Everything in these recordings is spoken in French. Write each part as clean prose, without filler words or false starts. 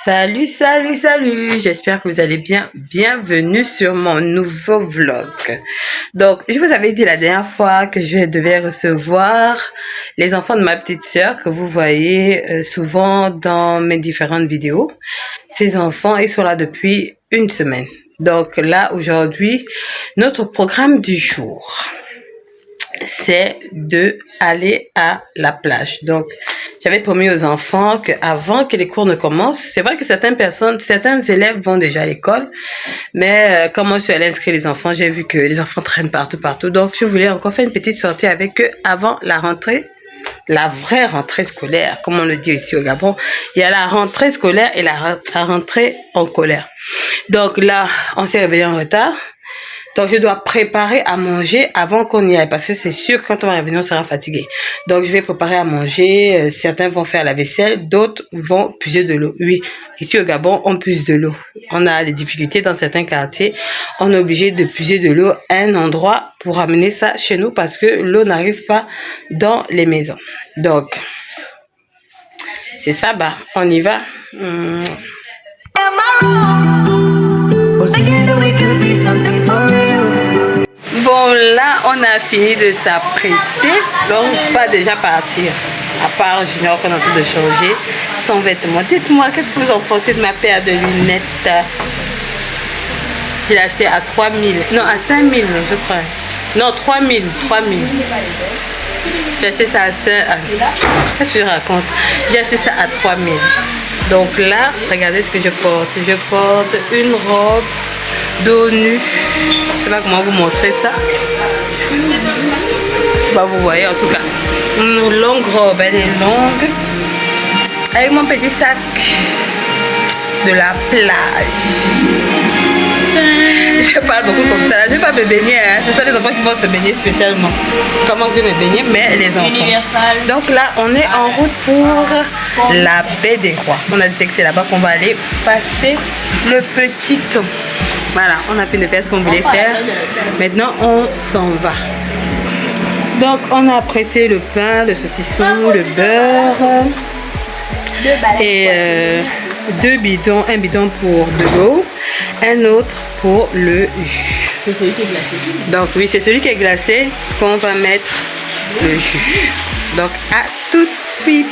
Salut, salut, salut. J'espère que vous allez bien. Bienvenue sur mon nouveau vlog. Donc, je vous avais dit la dernière fois que je devais recevoir les enfants de ma petite sœur que vous voyez souvent dans mes différentes vidéos. Ces enfants, ils sont là depuis une semaine. Donc là, aujourd'hui, notre programme du jour, c'est de aller à la plage. Donc, j'avais promis aux enfants qu'avant que les cours ne commencent, c'est vrai que certains élèves vont déjà à l'école, mais quand moi je suis allée inscrire les enfants, j'ai vu que les enfants traînent partout. Donc, je voulais encore faire une petite sortie avec eux avant la rentrée, la vraie rentrée scolaire, comme on le dit ici au Gabon. Il y a la rentrée scolaire et la rentrée en colère. Donc là, on s'est réveillé en retard. Donc, je dois préparer à manger avant qu'on y aille. Parce que c'est sûr que quand on va revenir, on sera fatigué. Donc, je vais préparer à manger. Certains vont faire la vaisselle. D'autres vont puiser de l'eau. Oui, ici au Gabon, on puise de l'eau. On a des difficultés dans certains quartiers. On est obligé de puiser de l'eau à un endroit pour amener ça chez nous. Parce que l'eau n'arrive pas dans les maisons. Donc, c'est ça. Bah, on y va. Bon, là, on a fini de s'apprêter, donc on va déjà partir. À part Junior qu'on est en train de changer son vêtement. Dites-moi, qu'est-ce que vous en pensez de ma paire de lunettes? Je l'ai acheté à 3 000, non, à 5 000, je crois. Non, 3 000. J'ai acheté ça à 5 000. Qu'est-ce que je raconte? J'ai acheté ça à 3 000. Donc là, regardez ce que je porte. Je porte une robe dos nu. Je ne sais pas comment vous montrer ça. Je ne sais pas, vous voyez en tout cas. Une longue robe, elle est longue. Avec mon petit sac de la plage. Je parle beaucoup comme ça. Je ne vais pas me baigner. Hein. C'est ça les enfants qui vont se baigner spécialement. Pas moi qui vais me baigner, mais les enfants. Universal. Donc là, on est en route pour la baie des Rois. On a dit que c'est là-bas qu'on va aller passer le petit temps. Voilà, on a fini de faire ce qu'on voulait faire. Maintenant, on s'en va. Donc, on a apprêté le pain, le saucisson, le beurre. Et deux bidons. Un bidon pour de l'eau, un autre pour le jus. C'est celui qui est glacé. Donc, oui, c'est celui qui est glacé qu'on va mettre le jus. Donc, à tout de suite.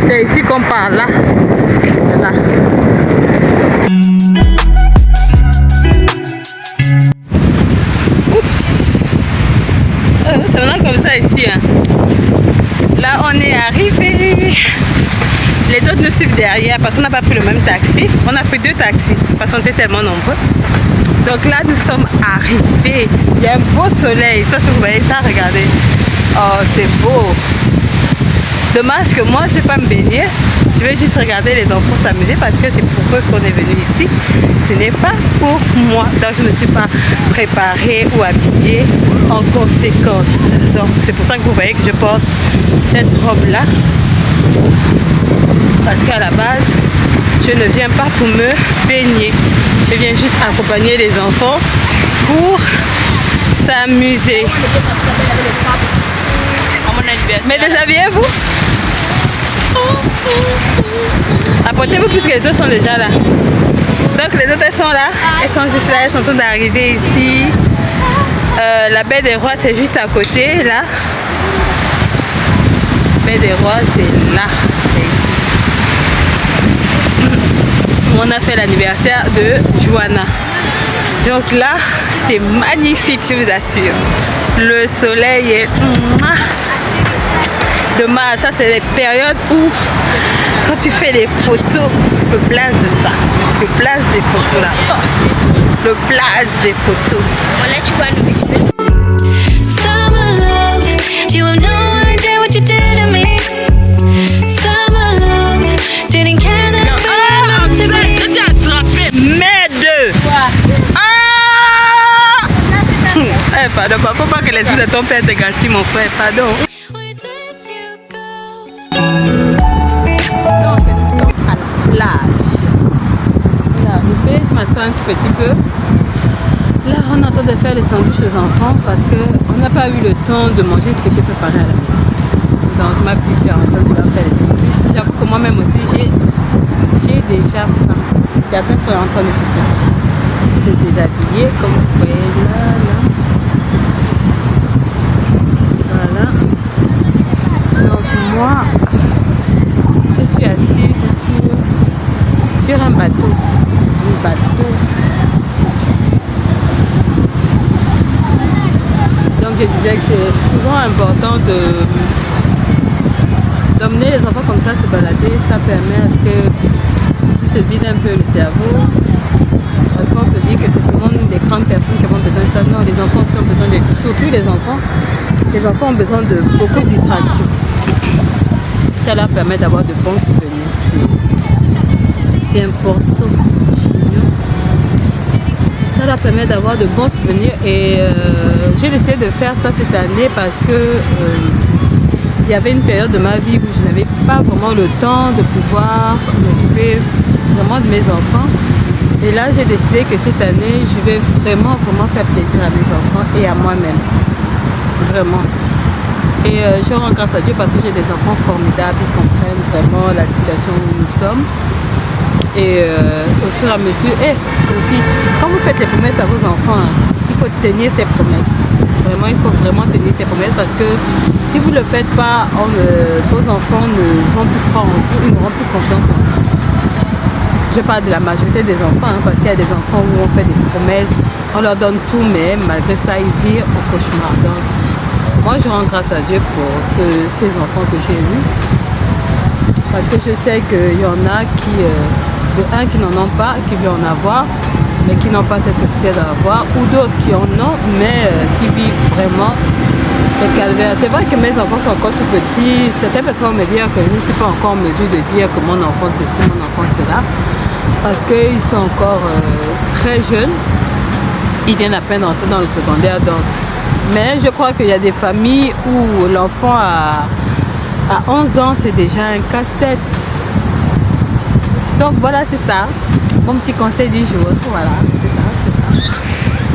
C'est ici qu'on parle, là. C'est vraiment comme ça ici. Hein. Là, on est arrivé. Les autres nous suivent derrière parce qu'on n'a pas pris le même taxi. On a pris 2 taxis parce qu'on était tellement nombreux. Donc là, nous sommes arrivés. Il y a un beau soleil. Je sais pas si vous voyez ça, regardez. Oh, c'est beau. Dommage que moi, je ne vais pas me baigner. Je vais juste regarder les enfants s'amuser parce que c'est pour eux qu'on est venu ici. Ce n'est pas pour moi. Donc, je ne me suis pas préparée ou habillée en conséquence. Donc, c'est pour ça que vous voyez que je porte cette robe-là. Parce qu'à la base, je ne viens pas pour me baigner. Je viens juste accompagner les enfants pour s'amuser. Mais déshabillez-vous. Apportez-vous puisque les autres sont déjà là. Donc les autres elles sont là. Elles sont juste là. Elles sont en train d'arriver ici. La baie des Rois c'est juste à côté là. Baie des Rois c'est là. C'est ici. On a fait l'anniversaire de Joanna. Donc là c'est magnifique, je vous assure. Le soleil est... Dommage, ça c'est les périodes où quand tu fais les photos, tu peux place de ça. Tu peux place des photos là. Le place des photos. Voilà, tu vois nous. Summer love, you have no idea what you did to me. Summer love, didn't care that I felt to be. Mais deux. Ah! Pardon, faut pas que les l'excuse de ton père te gâchis, mon frère. Pardon. Where did you go? Donc, nous sommes à la plage. On est arrivé, je m'assois un tout petit peu. Là, on est en train de faire les sandwichs aux enfants parce qu'on n'a pas eu le temps de manger ce que j'ai préparé à la maison. Donc, ma petite soeur est en train de leur faire les sandwichs. J'avoue que moi-même aussi, j'ai déjà faim. Certains sont en train de se déshabiller, comme vous voyez là. Voilà. Donc, moi, je suis assise sur un bateau. Un bateau. Donc je disais que c'est souvent important d'emmener les enfants comme ça se balader. Ça permet à ce qu'ils se vident un peu le cerveau. Parce qu'on se dit que c'est souvent les grandes personnes qui ont besoin de ça. Non, les enfants aussi ont besoin de... Surtout les enfants. Les enfants ont besoin de beaucoup de distractions. Ça leur permet d'avoir de bons souvenirs. C'est important. Ça leur permet d'avoir de bons souvenirs et j'ai décidé de faire ça cette année parce que il y avait une période de ma vie où je n'avais pas vraiment le temps de pouvoir m'occuper vraiment de mes enfants. Et là, j'ai décidé que cette année, je vais vraiment faire plaisir à mes enfants et à moi-même. Vraiment. Et je rends grâce à Dieu parce que j'ai des enfants formidables, ils comprennent vraiment la situation où nous sommes. Et au fur et à mesure, et aussi, quand vous faites les promesses à vos enfants, il faut tenir ces promesses. Vraiment, il faut vraiment tenir ces promesses parce que si vous ne le faites pas, vos enfants ne vont plus croire en vous, ils n'auront plus confiance en vous. Je parle de la majorité des enfants, parce qu'il y a des enfants où on fait des promesses, on leur donne tout, mais malgré ça, ils vivent au cauchemar. Donc, moi, je rends grâce à Dieu pour ces enfants que j'ai eus. Parce que je sais qu'il y en a qui, qui n'en ont pas, qui veulent en avoir, mais qui n'ont pas cette possibilité d'en avoir, ou d'autres qui en ont, mais qui vivent vraiment le calvaire. C'est vrai que mes enfants sont encore tout petits. Certaines personnes vont me dire que je ne suis pas encore en mesure de dire que mon enfant c'est ci, mon enfant c'est là, parce qu'ils sont encore très jeunes. Ils viennent à peine d'entrer dans le secondaire. Donc. Mais je crois qu'il y a des familles où l'enfant à 11 ans, c'est déjà un casse-tête. Donc voilà, c'est ça. Mon petit conseil du jour. Voilà,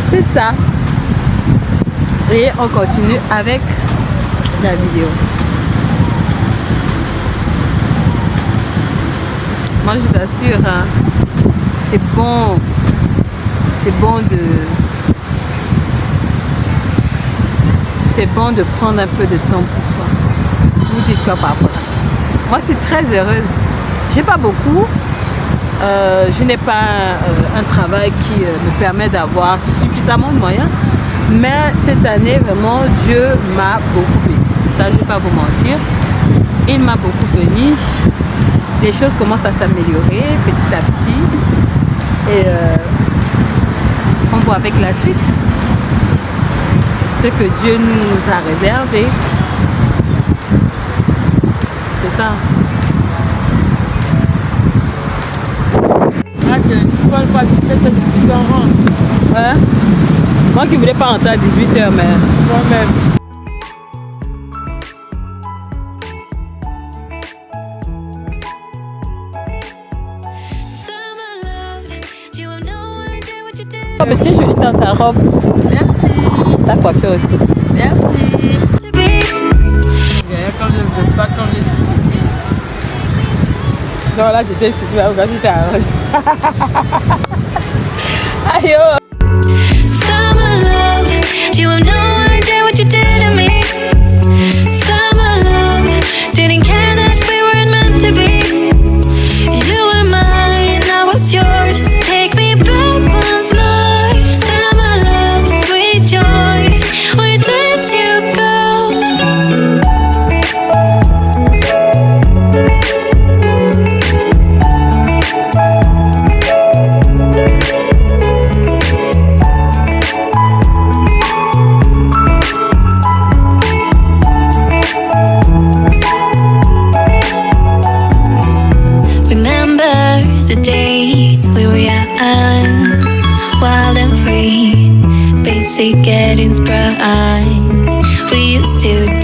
c'est ça. Et on continue avec la vidéo. Moi, je vous assure, hein, c'est bon. C'est bon de prendre un peu de temps pour soi. Vous dites quoi par rapport à ça? Moi, je suis très heureuse. J'ai pas beaucoup. Je n'ai pas un travail qui me permet d'avoir suffisamment de moyens. Mais cette année, vraiment, Dieu m'a beaucoup béni. Ça, je ne vais pas vous mentir. Il m'a beaucoup béni. Les choses commencent à s'améliorer petit à petit. Et on voit avec la suite ce que Dieu nous a réservé. C'est ça. Ouais. Moi qui voulais pas rentrer à 18h, mais moi-même. Oh, mais tiens, jolie dans ta robe. Merci. Ta coiffure aussi. Merci. Quand je ne veux pas, quand je suis ici. Non, là, j'étais ici. Là, j'étais arrangée. Aïe, oh. Summer love, you have no idea what you did to me. Summer love, didn't care that we weren't meant to be. You were mine, I was yours. Take me back once more. Summer love, sweet joy, where did you go?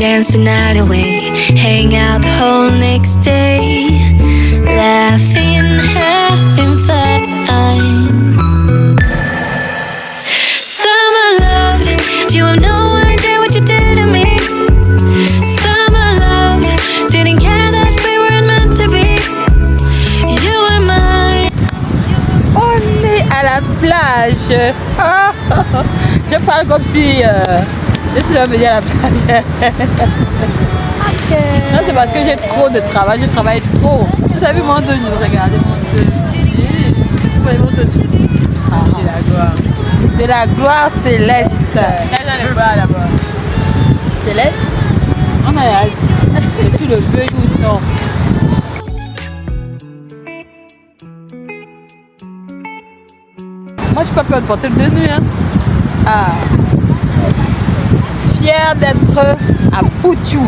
dance the night away, hang out the whole next day, laughing, having fun. Summer love, you have no idea what you did to me. Summer love, didn't care that we weren't meant to be. You were mine. On est à la plage. Je parle comme si je suis jamais venue à la plage. Non, c'est parce que j'ai trop de travail, je travaille trop. Vous avez vu mon tenue, regardez mon tenue. Vous voyez mon tenue. Ah, de la gloire. De la gloire céleste. Là-bas. Céleste? On a et puis le bleu ou non. Moi, je suis pas peur de porter le tenue. Hein. Ah. Fière d'être à Pouchou.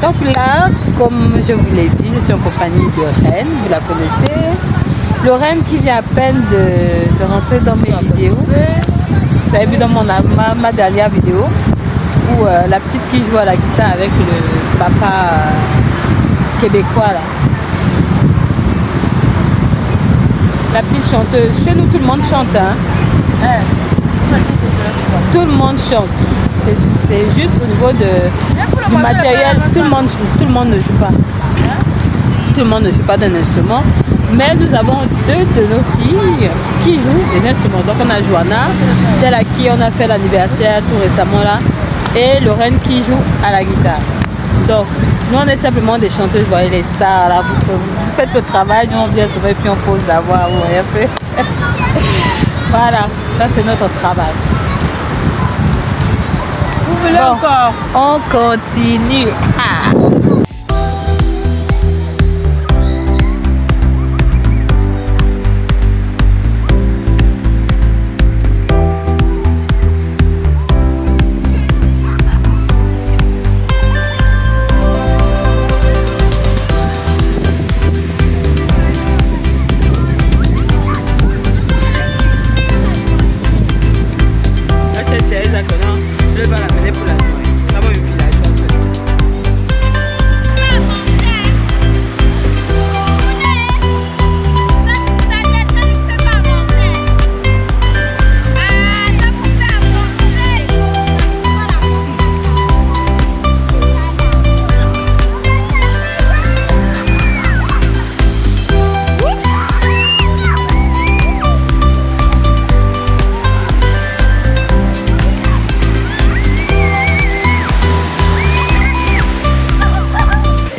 Donc là, comme je vous l'ai dit, je suis en compagnie de Reine, vous la connaissez. Lorraine qui vient à peine de rentrer dans mes vidéos. Vous avez vu dans ma dernière vidéo où la petite qui joue à la guitare avec le papa québécois là. La petite chanteuse. Chez nous, tout le monde chante. Hein? Tout le monde chante. C'est juste au niveau du matériel. Tout le monde ne joue pas. Tout le monde ne joue pas d'un instrument. Mais nous avons deux de nos filles qui jouent des instruments. Donc on a Joanna, celle à qui on a fait l'anniversaire tout récemment là. Et Lorraine qui joue à la guitare. Donc nous on est simplement des chanteuses. Vous voyez les stars là. Vous faites le travail, nous on vient et puis on pose la voix. Vous voyez un peu. Voilà, ça c'est notre travail. Vous voulez encore? On continue. Ah. Je vais la mener pour la soirée. Ça va une village.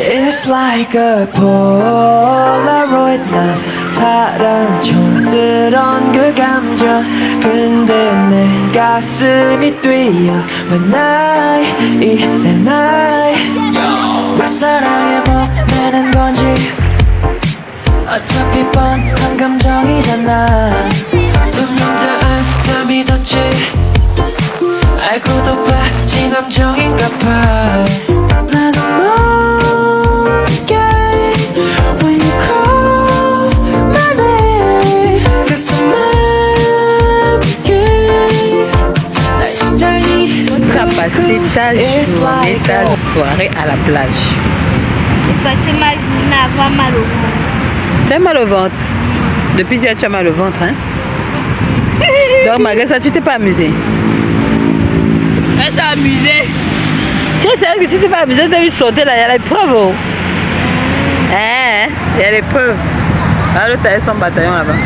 It's like a Polaroid love 타란 촌스러운 그 감정 근데 내 가슴이 뛰어 When I 이래 날 왜 사랑에 목매는 건지 어차피 뻔한 감정이잖아 분명 다 믿었지 알고도 빠진 함정인가 봐 나도 모르게 When you call my name 가슴 아프게 날 심장이 Tu as passé ta journée, ta soirée à la plage. J'ai passé ma journée à avoir mal au ventre. Tu as mal au ventre. Depuis hier, tu as mal au ventre, hein? Donc malgré ça, tu t'es pas amusé. Elle s'est amusée. Tu es sérieux que tu t'es pas amusé? Tu as eu sauter là, il y a l'épreuve. Oh. Hein? Il y a l'épreuve. Ah, l'autre a son bataillon là-bas.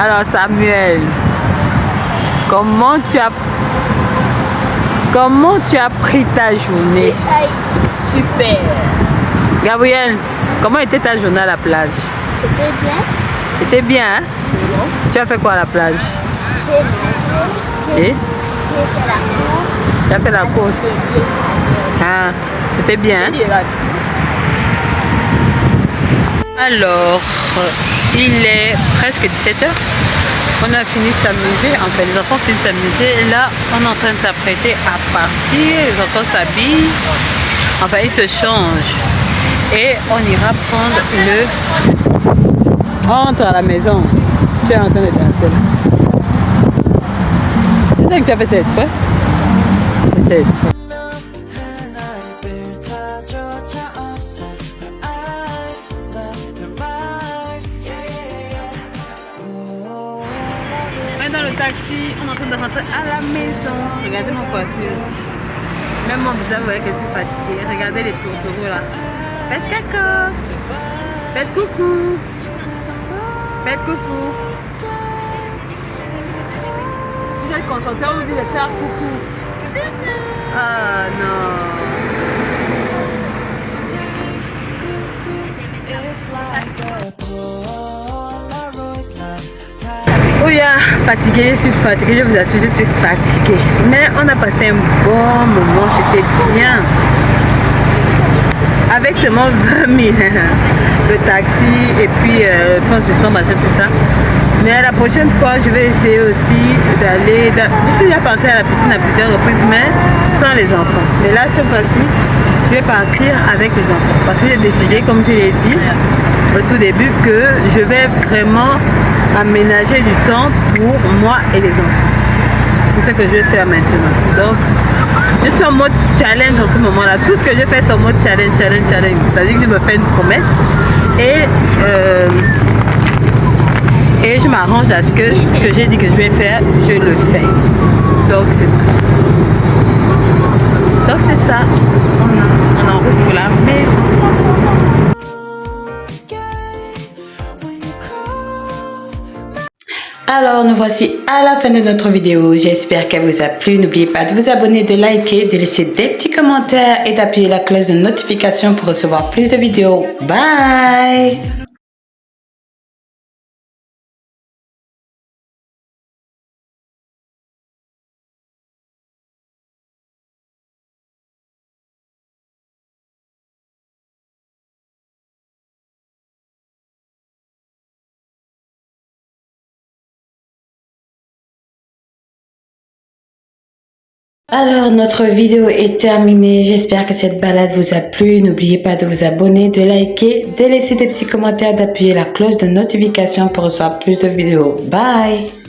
Alors Samuel, comment tu as pris ta journée? Super. Gabriel, comment était ta journée à la plage? C'était bien. C'était bien, hein? Tu as fait quoi à la plage? J'ai Et? fait la course. Tu as fait la course? Ah, c'était bien, hein? Alors, il est presque 17h. On a fini de s'amuser. Enfin, les enfants finissent de s'amuser. Et là, on est en train de s'apprêter à partir. Les enfants s'habillent. Enfin, ils se changent. Et on ira prendre le... Entre à la maison. Tu es en train de danser là. sais que tu as fait ça exprès. C'est exprès. On est dans le taxi, on est en train de rentrer à la maison. Regardez mon coiffure. Même mon visage, vous voyez que je suis fatiguée. Regardez les tourtereaux là. Faites caca. Faites coucou. Faites coucou. Vous êtes contenté, on vous dit de faire coucou. Ah non. Oui, fatiguée, je suis fatiguée, je vous assure, je suis fatiguée. Mais on a passé un bon moment, c'était bien. Avec seulement 20 000, le taxi et puis transition, machin, tout ça. Mais la prochaine fois, je vais essayer aussi d'aller... Je suis déjà partie à la piscine à plusieurs reprises, mais sans les enfants. Mais là, cette fois-ci, je vais partir avec les enfants. Parce que j'ai décidé, comme je l'ai dit au tout début, que je vais vraiment aménager du temps pour moi et les enfants. C'est ce que je vais faire maintenant. Donc, je suis en mode challenge en ce moment-là. Tout ce que je fais, c'est en mode challenge. C'est-à-dire que je me fais une promesse et je m'arrange à ce que j'ai dit que je vais faire, je le fais. Donc, c'est ça. On est en route pour la maison. Alors, nous voici à la fin de notre vidéo. J'espère qu'elle vous a plu. N'oubliez pas de vous abonner, de liker, de laisser des petits commentaires et d'appuyer la cloche de notification pour recevoir plus de vidéos. Bye! Alors, notre vidéo est terminée. J'espère que cette balade vous a plu. N'oubliez pas de vous abonner, de liker, de laisser des petits commentaires, d'appuyer la cloche de notification pour recevoir plus de vidéos. Bye!